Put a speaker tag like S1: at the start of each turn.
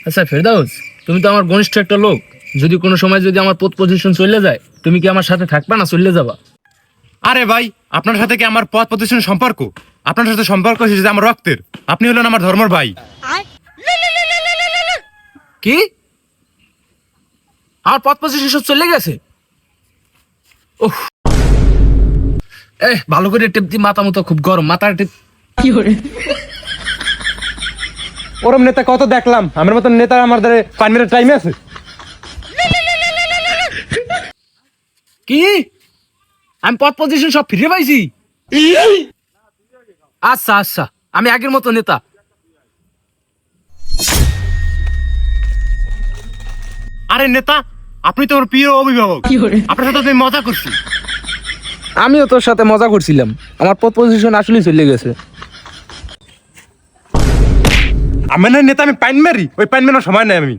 S1: আচ্ছা ফেরদাউস, তুমি তো আমার ঘনিষ্ঠ একটা লোক। যদি কোনো সময় যদি আমার পদ পজিশন চলে যায়, তুমি কি আমার সাথে থাকবা না চলে যাবা?
S2: আরে ভাই, আপনার সাথে কি আমার পথ প্রতিষ্ঠানের সম্পর্ক? আপনার সাথে সম্পর্ক হচ্ছে যে আমার রক্তের। আপনি হলেন আমার ধর্মের ভাই।
S1: কি? আমার পদ পজিশন সব চলে গেছে? ওহ, ভালো করে টেপ দি, মাথা মতো খুব গরম, মাথার টেপ।
S2: ওরম নেতা কত দেখলাম, আমার মতন নেতা আমাদের পান মেরে টাইম আছে?
S1: কি? আমি পদ পজিশন সব ফিরে পাইছি? আচ্ছা আচ্ছা, আমি আগের মতো নেতা।
S2: আরে নেতা, আপনি তো আমার প্রিয় অভিভাবক। আপনার সাথে আমি মজা করছি।
S1: আমিও তোর সাথে মজা করছিলাম, আমার পদ পজিশন আসলেই চলে গেছে।
S2: আমার না নেতা, আমি পাইন মারি, ওই পাইন মারার সময় নাই আমি।